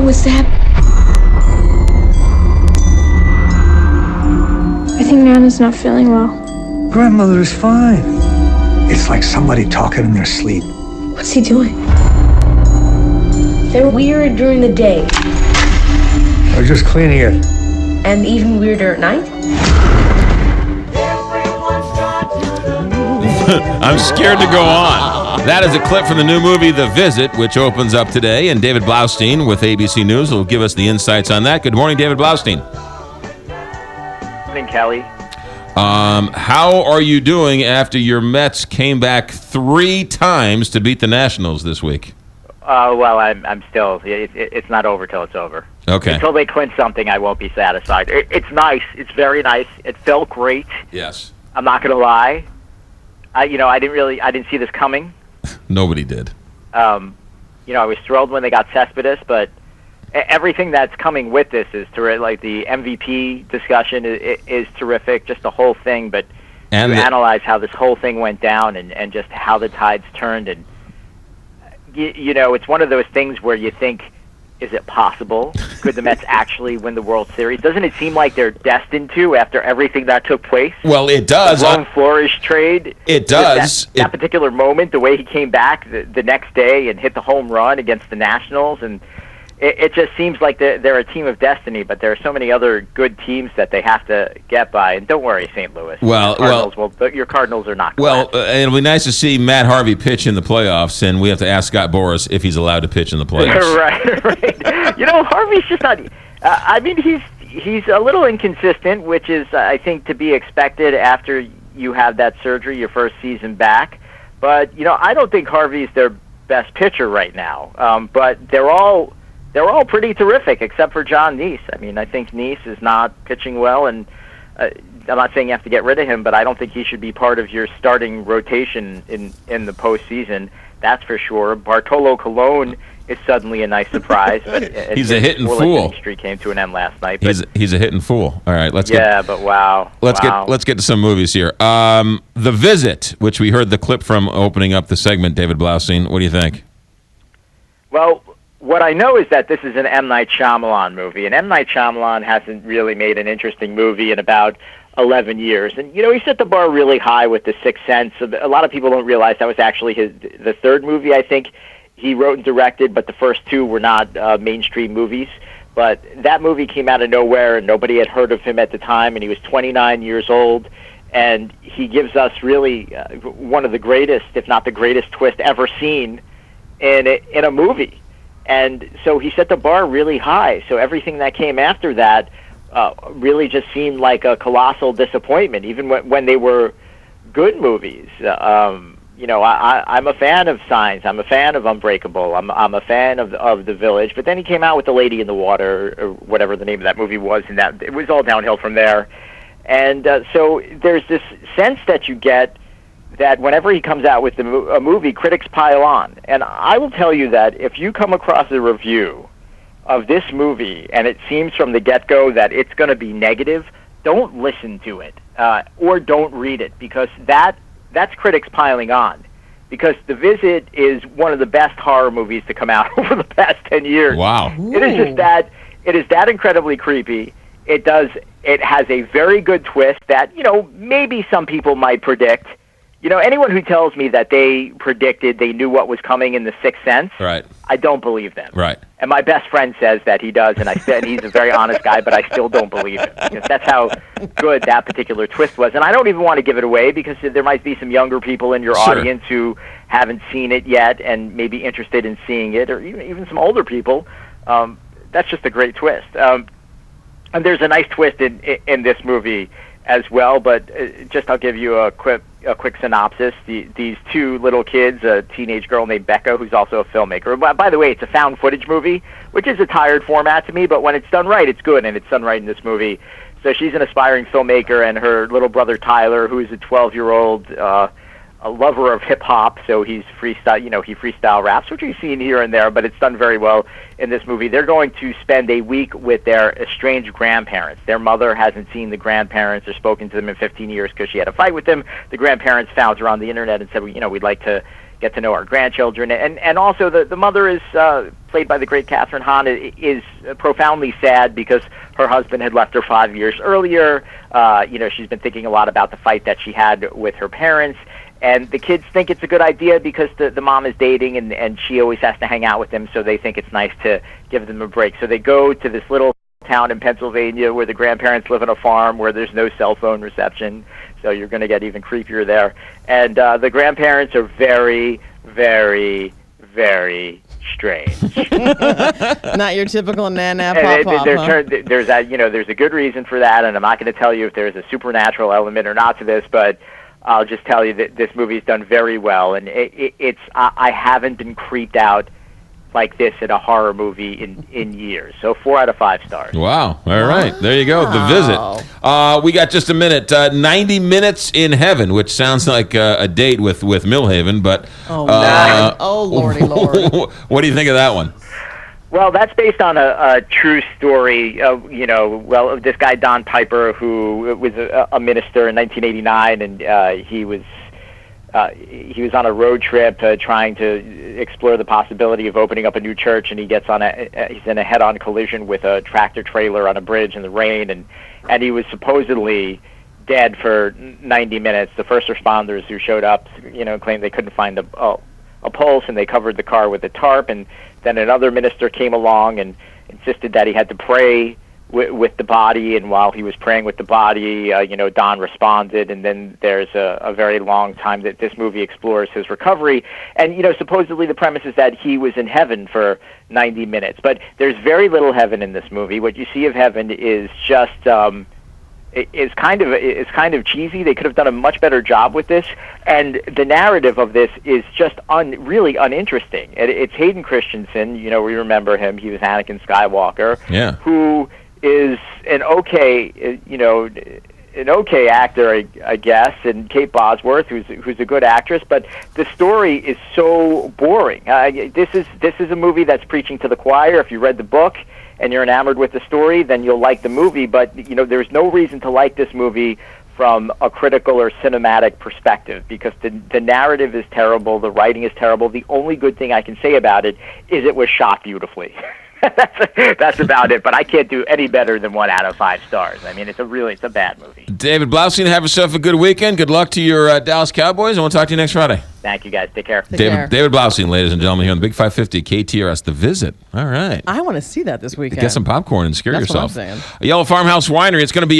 was that? I think Nana's not feeling well. Grandmother's fine. It's like somebody talking in their sleep. What's he doing? They're weird during the day. I was just cleaning it. And even weirder at night? I'm scared to go on. That is a clip from the new movie, The Visit, which opens up today. And David Blaustein with ABC News will give us the insights on that. Good morning, David Blaustein. Good morning, Kelly. How are you doing after your Mets came back 3 times to beat the Nationals this week? Well, I'm still. It's not over till it's over. Okay. Until they clinch something, I won't be satisfied. It's nice. It's very nice. It felt great. Yes. I'm not going to lie. I didn't see this coming. Nobody did. I was thrilled when they got Cespedes, but everything that's coming with this is terrific. Like the MVP discussion is terrific, just the whole thing. But And to analyze how this whole thing went down and just how the tides turned, and it's one of those things where you think, is it possible? Could the Mets actually win the World Series? Doesn't it seem like they're destined to after everything that took place? Well, it does. The Ron Flores trade. It does. That particular moment, the way he came back the next day and hit the home run against the Nationals, and it just seems like they're a team of destiny, but there are so many other good teams that they have to get by. And don't worry, St. Louis. Your Cardinals are not good. Well, it'll be nice to see Matt Harvey pitch in the playoffs, and we have to ask Scott Boras if he's allowed to pitch in the playoffs. right. Harvey's just not. He's a little inconsistent, which is, I think, to be expected after you have that surgery, your first season back. But I don't think Harvey's their best pitcher right now. But they're all pretty terrific, except for John Neese. I think Neese is not pitching well, and I'm not saying you have to get rid of him, but I don't think he should be part of your starting rotation in the postseason. That's for sure. Bartolo Colon is suddenly a nice surprise. But he's a hitting fool. Streak came to an end last night. He's a hitting fool. All right, let's get to some movies here. The Visit, which we heard the clip from opening up the segment. David Blaustein, what do you think? Well, what I know is that this is an M. Night Shyamalan movie, and M. Night Shyamalan hasn't really made an interesting movie in about 11 years. And, he set the bar really high with The Sixth Sense. A lot of people don't realize that was actually the third movie, I think, he wrote and directed, but the first 2 were not mainstream movies. But that movie came out of nowhere, and nobody had heard of him at the time, and he was 29 years old. And he gives us really one of the greatest, if not the greatest twist ever seen in a movie. And so he set the bar really high. So everything that came after that really just seemed like a colossal disappointment, even when they were good movies. I'm a fan of Signs. I'm a fan of Unbreakable. I'm a fan of The Village. But then he came out with The Lady in the Water, or whatever the name of that movie was, and that it was all downhill from there. And so there's this sense that you get that whenever he comes out with a movie, critics pile on. And I will tell you that if you come across a review of this movie and it seems from the get-go that it's going to be negative, don't listen to it or don't read it, because that's critics piling on. Because The Visit is one of the best horror movies to come out over the past 10 years. Wow. It is that incredibly creepy. It has a very good twist that, maybe some people might predict. Anyone who tells me that they knew what was coming in The Sixth Sense, right, I don't believe them. Right. And my best friend says that he does, and I said he's a very honest guy, but I still don't believe him. Because that's how good that particular twist was. And I don't even want to give it away, because there might be some younger people in your audience who haven't seen it yet and may be interested in seeing it, or even some older people. That's just a great twist. And there's a nice twist in this movie as well, but I'll give you a quick synopsis. These 2 little kids, a teenage girl named Becca, who's also a filmmaker. By the way, it's a found footage movie, which is a tired format to me, but when it's done right, it's good, and it's done right in this movie. So she's an aspiring filmmaker, and her little brother Tyler, who is a 12-year-old a lover of hip-hop, so he's freestyle, he freestyle raps, which we've seen here and there, but it's done very well in this movie. They're going to spend a week with their estranged grandparents. Their mother hasn't seen the grandparents or spoken to them in 15 years because she had a fight with them. The grandparents found her on the internet and said, we'd like to get to know our grandchildren. And also the mother is played by the great Catherine Hahn, is profoundly sad because her husband had left her 5 years earlier. She's been thinking a lot about the fight that she had with her parents. And the kids think it's a good idea because the mom is dating and she always has to hang out with them, so they think it's nice to give them a break. So they go to this little town in Pennsylvania where the grandparents live on a farm where there's no cell phone reception, so you're going to get even creepier there. And the grandparents are very, very, very strange. Not your typical nana pop-pop, There's a good reason for that, and I'm not going to tell you if there's a supernatural element or not to this, but I'll just tell you that this movie's done very well, and I haven't been creeped out like this in a horror movie in years. So 4 out of 5 stars. Wow. All right. There you go. The Visit. We got just a minute. 90 Minutes in Heaven, which sounds like a date with Millhaven, but... Lordy Lord. What do you think of that one? Well, that's based on a true story. This guy Don Piper, who was a minister in 1989, and he was on a road trip trying to explore the possibility of opening up a new church, and he's in a head-on collision with a tractor trailer on a bridge in the rain, and he was supposedly dead for 90 minutes. The first responders who showed up, claimed they couldn't find a pulse, and they covered the car with a tarp, and then another minister came along and insisted that he had to pray with the body, and while he was praying with the body, Don responded, and then there's a very long time that this movie explores his recovery, and supposedly the premise is that he was in heaven for 90 minutes, but there's very little heaven in this movie. What you see of heaven is just it's kind of cheesy. They could have done a much better job with this, and the narrative of this is just really uninteresting. It's Hayden Christensen. We remember him. He was Anakin Skywalker. Yeah. Who is an okay actor, I guess, and Kate Bosworth, who's a good actress, but the story is so boring. This is a movie that's preaching to the choir. If you read the book and you're enamored with the story, then you'll like the movie, but there's no reason to like this movie from a critical or cinematic perspective, because the narrative is terrible, the writing is terrible. The only good thing I can say about it is it was shot beautifully. That's about it, but I can't do any better than 1 out of 5 stars. I mean, it's a bad movie. David Blaustein, have yourself a good weekend. Good luck to your Dallas Cowboys, and we'll talk to you next Friday. Thank you, guys. Take care. David Blaustein, ladies and gentlemen, here on the Big 550 KTRS, The Visit. All right. I want to see that this weekend. Get some popcorn and scare yourself. What I'm saying. Yellow Farmhouse Winery. It's going to be